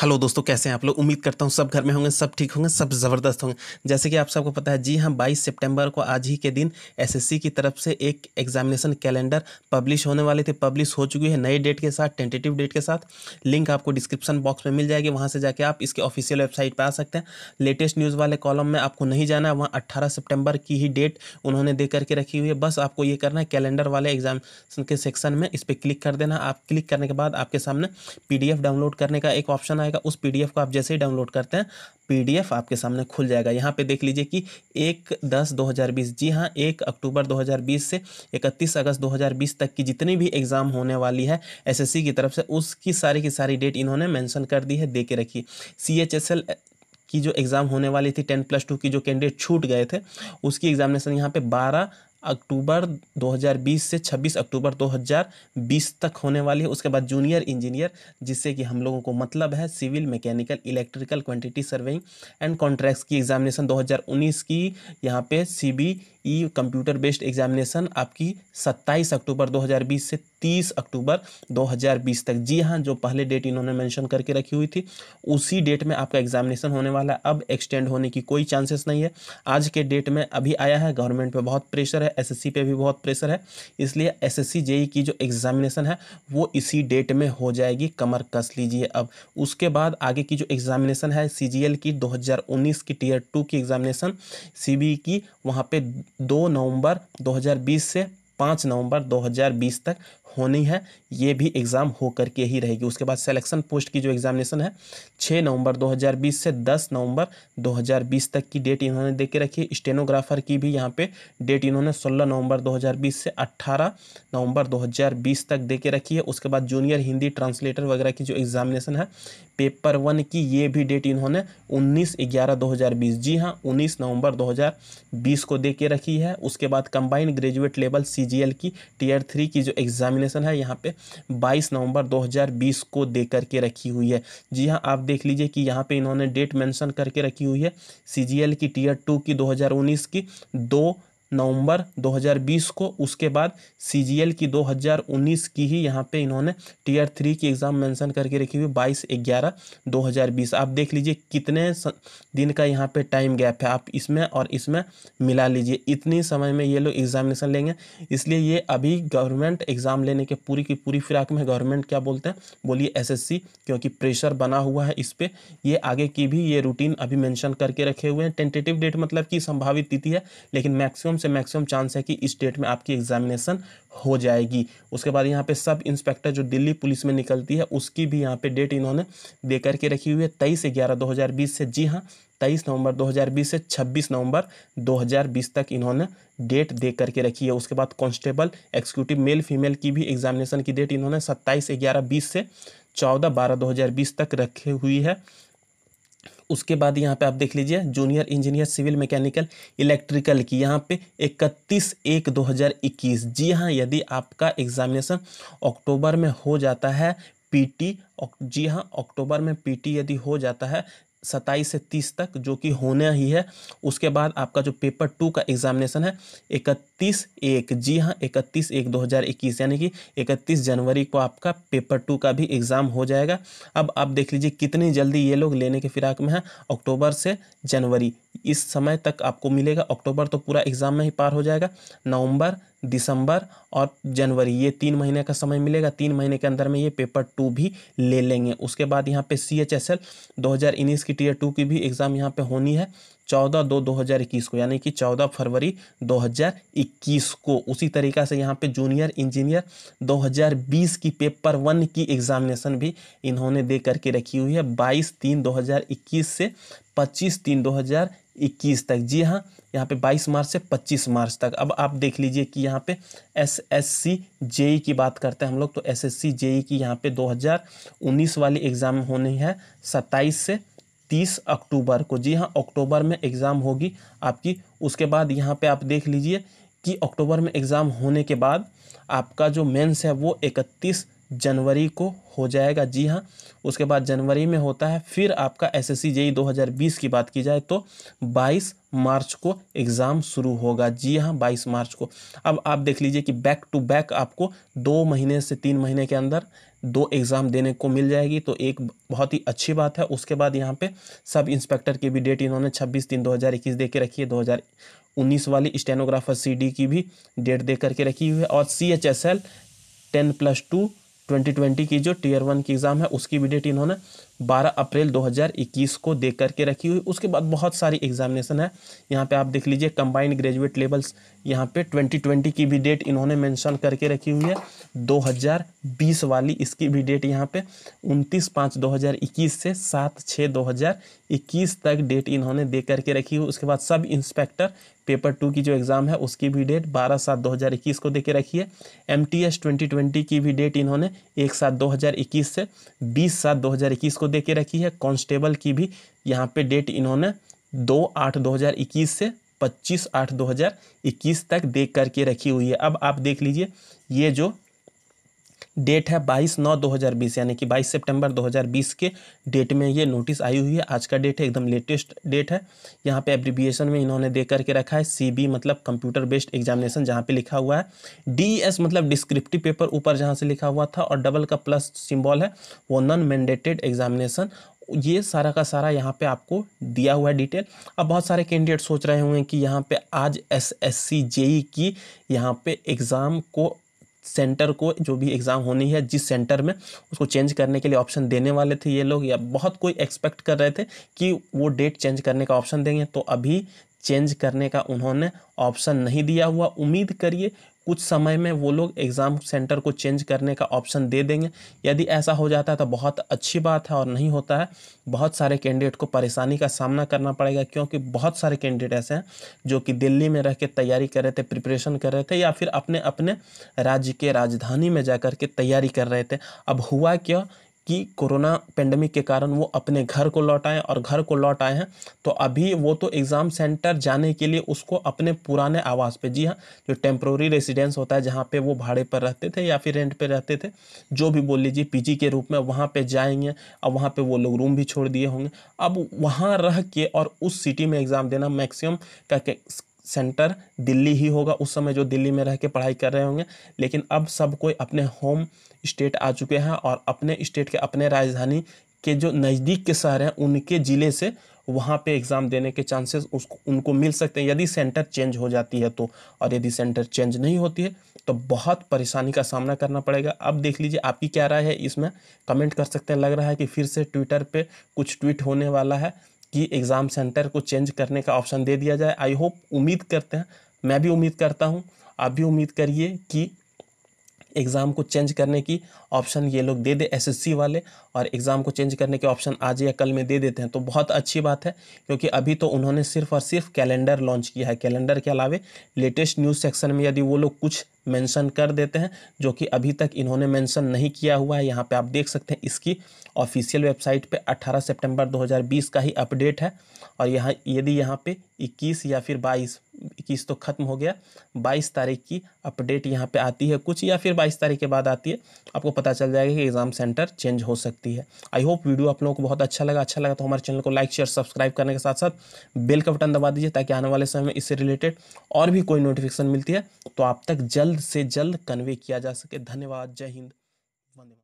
Hello दोस्तों, कैसे हैं आप लोग। उम्मीद करता हूँ सब घर में होंगे, सब ठीक होंगे, सब ज़बरदस्त होंगे। जैसे कि आप सबको पता है, जी हाँ, 22 सितंबर को आज ही के दिन एसएससी की तरफ से एक एग्जामिनेशन कैलेंडर पब्लिश होने वाली थी। पब्लिश हो चुकी है नए डेट के साथ, टेंटेटिव डेट के साथ। लिंक आपको डिस्क्रिप्शन बॉक्स में मिल जाएगी, वहाँ से जाके आप इसके ऑफिशियल वेबसाइट पर आ सकते हैं। लेटेस्ट न्यूज़ वाले कॉलम में आपको नहीं जाना है, वहाँ 18 सितंबर की ही डेट उन्होंने दे करके रखी हुई है। बस आपको ये करना है, कैलेंडर वाले एग्जामिनेशन के सेक्शन में इस पर क्लिक कर देना। आप क्लिक करने के बाद आपके सामने पीडीएफ डाउनलोड करने का एक ऑप्शन आएगा। उस पीडीएफ को आप जैसे ही डाउनलोड करते हैं, पीडीएफ आपके सामने खुल जाएगा। यहाँ पे देख लीजिए कि 1/10/2020, जी हाँ, 1 अक्टूबर 2020 से 31 अगस्त 2020 तक की जितनी भी एग्ज़ाम होने वाली है एसएससी की तरफ से, उसकी सारी की सारी डेट इन्होंने मेंशन कर दी है, दे के रखी। सीएचएसएल की जो एग्ज़ाम होने वाली थी 10+2 की, जो कैंडिडेट छूट गए थे, उसकी एग्जामिनेशन यहाँ पे 12 अक्टूबर 2020 से 26 अक्टूबर 2020 तक होने वाली है। उसके बाद जूनियर इंजीनियर, जिससे कि हम लोगों को मतलब है civil, mechanical, electrical, quantity surveying and contracts की एग्जामिनेशन 2019 की यहाँ पे सीबीई कंप्यूटर बेस्ड एग्जामिनेशन आपकी 27 अक्टूबर 2020 से 30 अक्टूबर 2020 तक। जी हाँ, जो पहले डेट इन्होंने मेंशन करके रखी हुई थी उसी डेट में आपका एग्जामिनेशन होने वाला है। अब एक्सटेंड होने की कोई चांसेस नहीं है। आज के डेट में अभी आया है, गवर्नमेंट पे बहुत प्रेशर है, एसएससी पे भी बहुत प्रेशर है, इसलिए एसएससी जेई की जो एग्जामिनेशन है वो इसी डेट में हो जाएगी। कमर कस लीजिए। अब उसके बाद आगे की जो एग्जामिनेशन है सीजीएल की 2019 की टीयर 2 की एग्जामिनेशन, सीबीई की, वहाँ पे 2 नवंबर 2020 से 5 नवंबर 2020 तक होनी है। ये भी एग्ज़ाम हो करके ही रहेगी। उसके बाद सिलेक्शन पोस्ट की जो एग्जामिनेशन है 6 नवंबर 2020 से 10 नवंबर 2020 तक की डेट इन्होंने दे के रखी है। स्टेनोग्राफर की भी यहाँ पे डेट इन्होंने 16 नवंबर 2020 से 18 नवंबर 2020 तक दे के रखी है। उसके बाद जूनियर हिंदी ट्रांसलेटर वगैरह की जो एग्जामिनेशन है पेपर 1 की, ये भी डेट इन्होंने 19/11/2020, जी हाँ, 19 नवंबर 2020 को दे के रखी है। उसके बाद कंबाइंड ग्रेजुएट लेवल सीजीएल की टीयर 3 की जो एग्जामिनेशन है यहाँ पे 22 नवंबर 2020 को दे करके रखी हुई है। जी हाँ, आप देख लीजिए कि यहाँ पे इन्होंने डेट मेंशन करके रखी हुई है। सीजीएल की टीयर 2 की 2019 की 2 नवंबर 2020 को। उसके बाद सीजीएल की 2019 की ही यहाँ पे इन्होंने टीयर 3 की एग्ज़ाम मेंशन करके रखी हुई 22/11/2020। आप देख लीजिए कितने दिन का यहाँ पे टाइम गैप है। आप इसमें और इसमें मिला लीजिए, इतनी समय में ये लोग एग्जामिनेशन लेंगे। इसलिए ये अभी गवर्नमेंट एग्ज़ाम लेने के पूरी की पूरी फिराक में। गवर्नमेंट क्या बोलते हैं, बोलिए एसएससी, क्योंकि प्रेशर बना हुआ है इस पे। ये आगे की भी ये रूटीन अभी मेंशन करके रखे हुए हैं। टेंटेटिव डेट मतलब कि संभावित तिथि है, लेकिन मैक्सिमम से मैक्सिमम चांस है कि इस डेट में आपकी एग्जामिनेशन हो जाएगी। उसके बाद यहाँ पे सब इंस्पेक्टर जो दिल्ली पुलिस में निकलती है उसकी भी यहाँ पे डेट इन्होंने दे करके रखी हुई है 23/11/2020 से, जी हाँ, 23 नवंबर 2020 से 26 नवंबर 2020 तक इन्होंने डेट दे करके रखी है। उसके बाद कांस्टेबल एग्जीक्यूटिव मेल फीमेल की भी एग्जामिनेशन की डेट इन्होंने 27/11/20 से 14/12/2020 तक रखी हुई है। उसके बाद यहाँ पे आप देख लीजिए junior engineer civil mechanical electrical की यहाँ पे 31/1/2021, जी हाँ, यदि आपका एग्जामिनेशन अक्टूबर में हो जाता है पीटी, जी हाँ, अक्टूबर में पीटी यदि हो जाता है 27 से 30 तक, जो कि होना ही है, उसके बाद आपका जो पेपर 2 का एग्जामिनेशन है 31/1, जी हाँ, 31/1/2021, यानी कि 31 जनवरी को आपका पेपर 2 का भी एग्ज़ाम हो जाएगा। अब आप देख लीजिए कितनी जल्दी ये लोग लेने के फिराक में है। अक्टूबर से जनवरी इस समय तक आपको मिलेगा। अक्टूबर तो पूरा एग्ज़ाम में ही पार हो जाएगा। नवंबर, दिसंबर और जनवरी, ये 3 महीने का समय मिलेगा। 3 महीने के अंदर में ये पेपर 2 भी ले लेंगे। उसके बाद यहाँ पे सीएचएसएल 2019 की टीयर 2 की भी एग्ज़ाम यहाँ पे होनी है 14/2/2021 को, यानी कि 14 फरवरी 2021 को। उसी तरीक़ा से यहाँ पे जूनियर इंजीनियर 2020 की पेपर 1 की एग्ज़ामिनेशन भी इन्होंने दे करके रखी हुई है 22/3/2021 से 25/3/2021 तक। जी हाँ, यहाँ पे 22 मार्च से 25 मार्च तक। अब आप देख लीजिए कि यहाँ पे एसएससी जेई की बात करते हैं हम लोग, तो एसएससी जेई की यहाँ पे 2019 वाली एग्ज़ाम होनी है 27 से 30 अक्टूबर को। जी हाँ, अक्टूबर में एग्ज़ाम होगी आपकी। उसके बाद यहाँ पे आप देख लीजिए कि अक्टूबर में एग्ज़ाम होने के बाद आपका जो मेंस है वो 31 जनवरी को हो जाएगा। जी हाँ, उसके बाद जनवरी में होता है। फिर आपका एसएससी जेईई 2020 की बात की जाए तो 22 मार्च को एग्ज़ाम शुरू होगा। जी हाँ, 22 मार्च को। अब आप देख लीजिए कि बैक टू बैक आपको 2 महीने से 3 महीने के अंदर 2 एग्ज़ाम देने को मिल जाएगी, तो एक बहुत ही अच्छी बात है। उसके बाद यहाँ पे सब इंस्पेक्टर की भी डेट इन्होंने 26/3/2021 दे के रखी है। 2019 वाली स्टेनोग्राफर सीडी की भी डेट दे करके रखी हुई है। और CHSL 10+2 2020 की जो Tier 1 की एग्ज़ाम है उसकी भी डेट इन्होंने 12 अप्रैल 2021 को दे करके रखी हुई। उसके बाद बहुत सारी एग्जामिनेशन है। यहाँ पे आप देख लीजिए कंबाइंड ग्रेजुएट लेवल्स, यहाँ पे 2020 की भी डेट इन्होंने मेंशन करके रखी हुई है। 2020 वाली इसकी भी डेट यहाँ पे 29/5/2021 से 7/6/2021 तक डेट इन्होंने दे करके रखी हुई। उसके बाद सब इंस्पेक्टर पेपर 2 की जो एग्ज़ाम है उसकी भी डेट 12/7/2021 को दे के रखी है। MTS 2020 की भी डेट इन्होंने 1/7/2021 से 20/7/2021 को दे के रखी है। कांस्टेबल की भी यहाँ पे डेट इन्होंने 2/8/2021 से 25/8/2021 तक दे करके रखी हुई है। अब आप देख लीजिए ये जो डेट है 22/9/2020 यानी कि 22 सितंबर 2020 के डेट में ये नोटिस आई हुई है। आज का डेट है, एकदम लेटेस्ट डेट है। यहाँ पे एब्रीविएशन में इन्होंने दे करके रखा है CB मतलब कंप्यूटर बेस्ड एग्जामिनेशन, जहाँ पे लिखा हुआ है DES मतलब डिस्क्रिप्टिव पेपर ऊपर जहाँ से लिखा हुआ था, और डबल का प्लस सिंबल है वो नॉन मैंडेटेड एग्जामिनेशन। ये सारा का सारा यहाँ पे आपको दिया हुआ है डिटेल। अब बहुत सारे कैंडिडेट सोच रहे होंगे कि यहाँ पे आज SSC जेईई की यहाँ पे एग्ज़ाम को सेंटर को जो भी एग्ज़ाम होनी है जिस सेंटर में उसको चेंज करने के लिए ऑप्शन देने वाले थे ये लोग, या बहुत कोई एक्सपेक्ट कर रहे थे कि वो डेट चेंज करने का ऑप्शन देंगे, तो अभी चेंज करने का उन्होंने ऑप्शन नहीं दिया हुआ। उम्मीद करिए कुछ समय में वो लोग एग्ज़ाम सेंटर को चेंज करने का ऑप्शन दे देंगे। यदि ऐसा हो जाता है तो बहुत अच्छी बात है, और नहीं होता है बहुत सारे कैंडिडेट को परेशानी का सामना करना पड़ेगा, क्योंकि बहुत सारे कैंडिडेट ऐसे हैं जो कि दिल्ली में रह के तैयारी कर रहे थे, प्रिपरेशन कर रहे थे, या फिर अपने अपने राज्य के राजधानी में जा कर के तैयारी कर रहे थे। अब हुआ क्या कि कोरोना पेंडेमिक के कारण वो अपने घर को लौट आए, और घर को लौट आए हैं तो अभी वो तो एग्ज़ाम सेंटर जाने के लिए उसको अपने पुराने आवास पे, जी हाँ, जो टेम्प्रोरी रेसिडेंस होता है जहाँ पे वो भाड़े पर रहते थे या फिर रेंट पे रहते थे, जो भी बोल लीजिए PG के रूप में, वहाँ पे जाएंगे। अब वहाँ पे वो लोग रूम भी छोड़ दिए होंगे। अब वहाँ रह के और उस सिटी में एग्ज़ाम देना, मैक्सिमम का सेंटर दिल्ली ही होगा उस समय, जो दिल्ली में रह के पढ़ाई कर रहे होंगे। लेकिन अब सब कोई अपने होम स्टेट आ चुके हैं, और अपने स्टेट के अपने राजधानी के जो नज़दीक के शहर हैं उनके ज़िले से वहाँ पे एग्ज़ाम देने के चांसेस उसको उनको मिल सकते हैं, यदि सेंटर चेंज हो जाती है तो। और यदि सेंटर चेंज नहीं होती है तो बहुत परेशानी का सामना करना पड़ेगा। अब देख लीजिए आपकी क्या राय है इसमें, कमेंट कर सकते हैं। लग रहा है कि फिर से ट्विटर पे कुछ ट्वीट होने वाला है कि एग्ज़ाम सेंटर को चेंज करने का ऑप्शन दे दिया जाए। आई होप, उम्मीद करते हैं, मैं भी उम्मीद करता हूँ, आप भी उम्मीद करिए कि एग्ज़ाम को चेंज करने की ऑप्शन ये लोग दे दे SSC वाले, और एग्ज़ाम को चेंज करने के ऑप्शन आज या कल में दे देते हैं तो बहुत अच्छी बात है। क्योंकि अभी तो उन्होंने सिर्फ और सिर्फ कैलेंडर लॉन्च किया है। कैलेंडर के अलावे लेटेस्ट न्यूज़ सेक्शन में यदि वो लोग कुछ मेंशन कर देते हैं जो कि अभी तक इन्होंने मेंशन नहीं किया हुआ है, यहाँ पे आप देख सकते हैं इसकी ऑफिशियल वेबसाइट पे 18 सितंबर 2020 का ही अपडेट है। और यहाँ यदि यहाँ पे 21 या फिर 21 तो ख़त्म हो गया, 22 तारीख की अपडेट यहाँ पे आती है कुछ, या फिर 22 तारीख के बाद आती है, आपको पता चल जाएगा कि एग्ज़ाम सेंटर चेंज हो सकती है। आई होप वीडियो आप लोगों को बहुत अच्छा लगा तो हमारे चैनल को लाइक शेयर सब्सक्राइब करने के साथ साथ बेल का बटन दबा दीजिए, ताकि आने वाले समय में इससे रिलेटेड और भी कोई नोटिफिकेशन मिलती है तो आप तक जल्द से जल्द कन्वे किया जा सके। धन्यवाद, जय हिंद, वंदे मातरम।